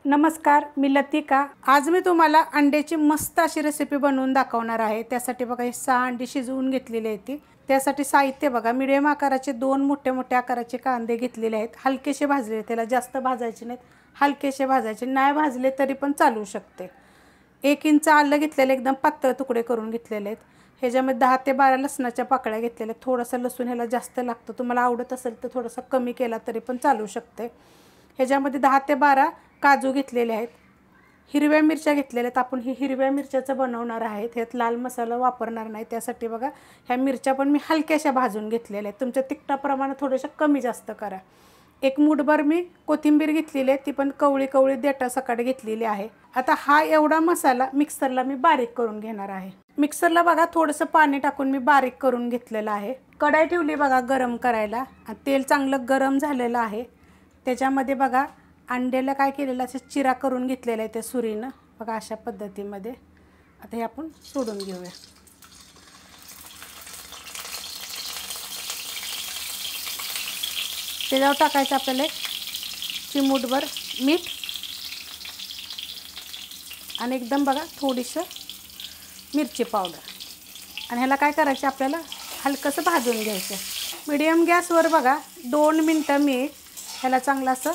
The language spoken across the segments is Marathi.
नमस्कार, मी लतिका। आज मी तुम्हाला अंड्याची मस्त अशी रेसिपी बनवून दाखवणार आहे। त्यासाठी बघा हे 6 अंडी शिजवून घेतलेली आहेत। त्यासाठी साहित्य बघा, मीडियम आकाराचे 2 मोठे आकाराचे कांदे घेतलेले आहेत। हलकेसे भाजले, त्याला जास्त भाजायचे नाहीत, हलकेसे भाजायचे। नाही भाजले तरी पण चालू शकते। 1 इंच आलं घेतलेलं, एकदम पातळ तुकडे करून घेतलेले आहेत। ह्याच्यामध्ये 10 ते 12 लसणाच्या पाकळ्या घेतलेल्या आहेत। थोडासा लसूण ह्याला जास्त लागतो, तुम्हाला आवडत असेल तर थोडासा कमी केला तरी पण चालू शकते। ह्याच्यामध्ये 10 ते 12 काजू घेतलेले आहेत। हिरव्या मिरच्या घेतलेल्या आहेत। आपण ही हिरव्या मिरच्याचं बनवणार आहे, यात लाल मसाला वापरणार नाही। त्यासाठी बघा ह्या मिरच्या पण मी हलक्याशा भाजून घेतलेल्या आहेत। तुमच्या तिखटाप्रमाणे थोडेशा कमी जास्त करा। 1 मूठभर मी कोथिंबीर घेतलेली आहे, ती पण कवळी देठासकट घेतलेली आहे। आता हा एवढा मसाला मिक्सरला मी बारीक करून घेणार आहे। मिक्सरला बघा थोडंसं पाणी टाकून मी बारीक करून घेतलेलं आहे। कढई ठेवली बघा गरम करायला, तेल चांगलं गरम झालेलं आहे। त्याच्यामध्ये बघा अंड्याला काय केलेलं असं चिरा करून घेतलेला आहे त्या सुरीनं, बघा अशा पद्धतीमध्ये। आता हे आपण सोडून घेऊया। त्याच्यावर टाकायचं आपल्याला चिमूटभर मीठ आणि एकदम बघा थोडीशी मिरची पावडर, आणि ह्याला काय करायचं आपल्याला हलकंसं भाजून घ्यायचं। मीडियम गॅसवर बघा 2 मिनटं मी ह्याला चांगलं असं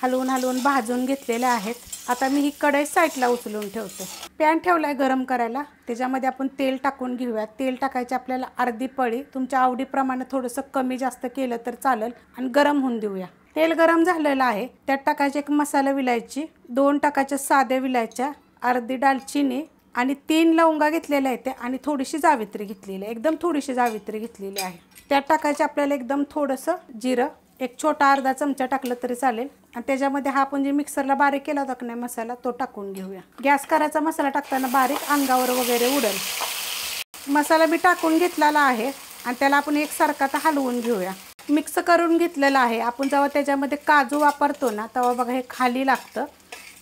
हलवून भाजून घेतलेले आहेत। आता मी ही कढई साईडला उचलून ठेवते। पॅन ठेवलाय गरम करायला, त्याच्यामध्ये आपण तेल टाकून घेऊया। तेल टाकायचे आपल्याला अर्धी पळी, तुमच्या आवडीप्रमाणे थोडंसं कमी जास्त केलं तर चालेल, आणि गरम होऊन देऊया। तेल गरम झालेलं आहे, त्यात टाकायचे 1 मसाला विलायची, 2 टाकायच्या साध्या विलायच्या, अर्धी दालचिनी आणि 3 लवंगा घेतलेल्या आहेत, आणि थोडीशी जावित्री घेतलेली आहे, एकदम थोडीशी जावित्री घेतलेली आहे। त्यात टाकायचे आपल्याला एकदम थोडंसं जिरं, 1 छोटा अर्धा चमचा टाकलं तरी चालेल, आणि त्याच्यामध्ये हा आपण जे मिक्सरला बारीक केला होता नाही मसाला, तो टाकून घेऊया। गॅस करायचा, मसाला टाकताना बारीक अंगावर वगैरे उडेल। मसाला मी टाकून घेतलेला आहे, आणि त्याला आपण एकसारखा आता हलवून घेऊया। मिक्स करून घेतलेलं आहे। आपण जेव्हा त्याच्यामध्ये काजू वापरतो ना, तेव्हा बघा हे खाली लागतं,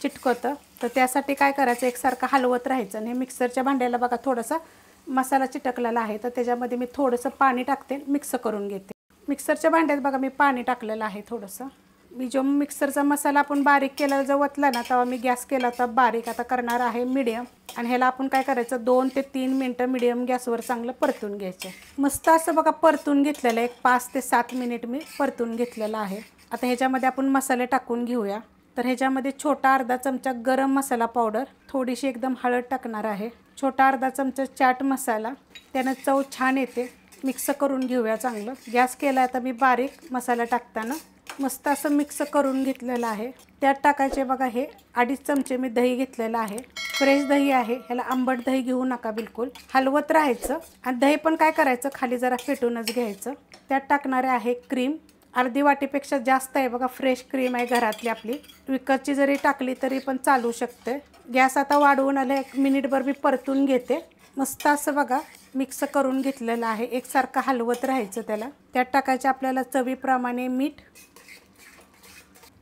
चिटकतं, तर त्यासाठी काय करायचं एकसारखं हलवत राहायचं। आणि हे मिक्सरच्या भांड्याला बघा थोडासा मसाला चिटकलेला आहे, तर त्याच्यामध्ये मी थोडंसं पाणी टाकते, मिक्स करून घेते। मिक्सरच्या भांड्यात बघा मी पाणी टाकलेलं आहे थोडंसं। मी जो मिक्सरचा मसाला आपण बारीक केला जो वतला ना, तेव्हा मी गॅस केला होता बारीक, आता करणार आहे मीडियम। आणि ह्याला आपण काय करायचं 2 ते 3 मिनटं मीडियम गॅसवर चांगलं परतून घ्यायचं। मस्त असं बघा परतून घेतलेलं आहे, 5 ते 7 मिनिट मी परतून घेतलेलं आहे। आता ह्याच्यामध्ये आपण मसाले टाकून घेऊया। तर ह्याच्यामध्ये छोटा अर्धा चमचा गरम मसाला पावडर, थोडीशी एकदम हळद टाकणार आहे, छोटा अर्धा चमचा चाट मसाला, त्यानं चव छान येते। मिक्स करून घेऊया चांगलं। गॅस केला आता मी बारीक मसाला टाकताना, मस्त असं मिक्स करून घेतलेलं आहे। त्यात टाकायचे बघा हे 2.5 चमचे मी दही घेतलेलं आहे, फ्रेश दही आहे, ह्याला आंबट दही घेऊ नका बिलकुल, हलवत राहायचं। आणि दही पण काय करायचं खाली जरा फेटूनच घ्यायचं। त्यात टाकणारे आहे क्रीम, अर्धी वाटीपेक्षा जास्त आहे बघा, फ्रेश क्रीम आहे घरातली आपली, विकतची जरी टाकली तरी पण चालू शकते। गॅस आता वाढवून आले, 1 मिनिटभर मी परतून घेते। मस्त असं बघा मिक्स करून घेतलेलं आहे, एकसारखं हलवत राहायचं त्याला। त्यात टाकायचे आपल्याला चवीप्रमाणे मीठ,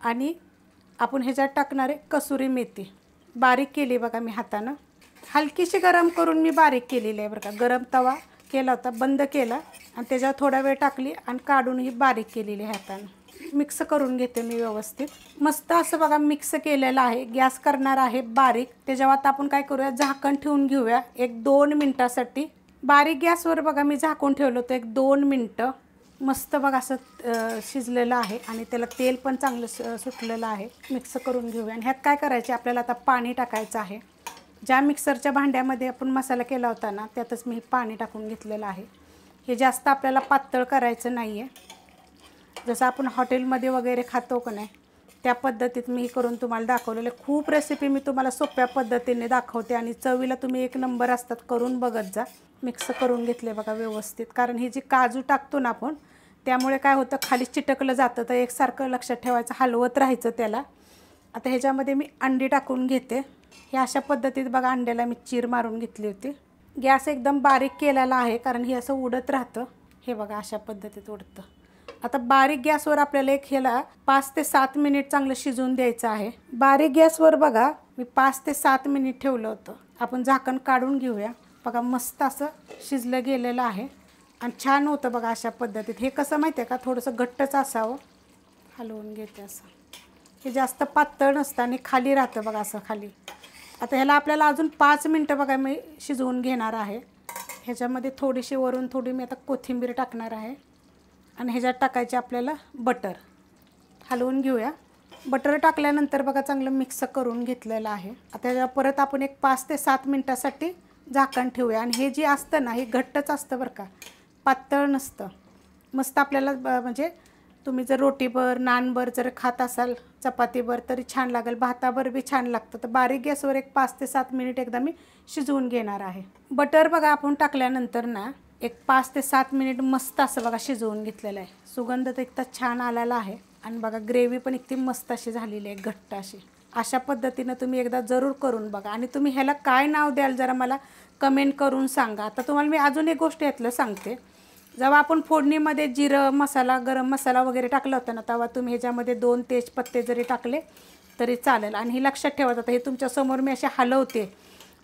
आणि आपण ह्याच्यात टाकणारे कसुरी मेथी, बारीक केली बघा मी हातानं, हलकीशी गरम करून मी बारीक केलेली आहे बरं का। गरम तवा केला होता, बंद केला, आणि त्याच्यावर थोडा वेळ टाकली आणि काढून ही बारीक केलेली आहे हातानं। मिक्स करून घेते मी व्यवस्थित। मस्त असं बघा मिक्स केलेलं आहे। गॅस करणार आहे बारीक, त्याच्यावर आता आपण काय करूया झाकण ठेवून घेऊया 1-2 मिनटासाठी। बारीक गॅसवर बघा मी झाकून ठेवलं होतं 1-2 मिनटं। मस्त बघा असं शिजलेलं आहे, आणि त्याला तेल पण चांगलं सुटलेलं आहे। मिक्स करून घेऊया, आणि ह्यात काय करायचे आपल्याला आता पाणी टाकायचं आहे। ज्या मिक्सरच्या भांड्यामध्ये आपण मसाला केला होता ना, त्यातच मी पाणी टाकून घेतलेलं आहे। हे जास्त आपल्याला पातळ करायचं नाही आहे, जसं आपण हॉटेलमध्ये वगैरे खातो का नाही त्या पद्धतीत मी करून तुम्हाला दाखवलेलं आहे। खूप रेसिपी मी तुम्हाला सोप्या पद्धतीने दाखवते, आणि चवीला तुम्ही 1 नंबर असतात, करून बघत जा। मिक्स करून घेतले बघा व्यवस्थित, कारण ही जी काजू टाकतो ना आपण त्यामुळे काय होतं खाली चिटकलं जातं, तर एकसारखं लक्षात ठेवायचं, हलवत राहायचं त्याला। आता ह्याच्यामध्ये मी अंडी टाकून घेते। हे अशा पद्धतीत बघा अंड्याला मी चीर मारून घेतली होती। गॅस एकदम बारीक केलेला आहे, कारण हे असं उडत राहतं, हे बघा अशा पद्धतीत उडतं। आता बारीक गॅसवर आपल्याला ह्याला 5 ते 7 मिनिट चांगलं शिजवून द्यायचं आहे। बारीक गॅसवर बघा मी 5 ते 7 मिनिट ठेवलं होतं। आपण झाकण काढून घेऊया, बघा मस्त असं शिजलं गेलेलं आहे, आणि छान होतं बघा अशा पद्धतीत। हे कसं माहिती आहे का, थोडंसं घट्टच असावं, हलवून घेते असं। हे जास्त पातळ नसतं आणि खाली राहतं बघा असं खाली. आता ह्याला आपल्याला अजून 5 मिनटं बघा मी शिजवून घेणार आहे. ह्याच्यामध्ये थोडीशी वरून थोडी मी आता कोथिंबीर टाकणार आहे आणि ह्याच्यात टाकायचे आपल्याला बटर. हलवून घेऊया. बटर टाकल्यानंतर बघा चांगलं मिक्स करून घेतलेलं आहे. आता ह्याला परत आपण एक 5 ते 7 मिनटासाठी झाकण ठेवूया. आणि हे जे असतं ना हे घट्टच असतं बरं का, पातळ नसतं. मस्त आपल्याला म्हणजे तुम्ही जर रोटीवर नानवर जर खात असाल चपातीवर तरी छान लागेल, भातावर बी छान लागतं. तर बारीक गॅसवर एक 5 ते 7 मिनिट एकदा मी शिजवून घेणार आहे. बटर बघा आपण टाकल्यानंतर ना एक 5 ते 7 मिनिट मस्त असं बघा शिजवून घेतलेलं आहे. सुगंध तर इतका छान आलेला आहे आणि बघा ग्रेव्ही पण इतकी मस्त अशी झालेली आहे, घट्ट अशी. अशा पद्धतीनं तुम्ही एकदा जरूर करून बघा. आणि तुम्ही ह्याला काय नाव द्याल जरा मला कमेंट करून सांगा. आता तुम्हाला मी अजून एक गोष्ट यातलं सांगते. जेव्हा आपण फोडणीमध्ये जिरं मसाला गरम मसाला वगैरे टाकला होता ना, तेव्हा तुम्ही ह्याच्यामध्ये 2 तेजपत्ते जरी टाकले तरी चालेल. आणि हे लक्षात ठेवा, आता हे तुमच्यासमोर मी असे हलवते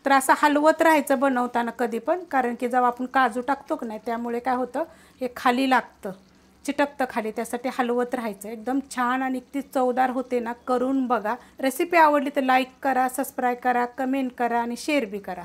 तर असं हलवत राहायचं बनवताना कधी पण, कारण की जेव्हा आपण काजू टाकतो की नाही त्यामुळे काय होतं हे खाली लागतं, चिटकतं खाली, त्यासाठी हलवत राहायचं. एकदम छान आणि इतकी चवदार होते ना, करून बघा. रेसिपी आवडली तर लाईक करा, सबस्क्राईब करा, कमेंट करा आणि शेअर बी करा.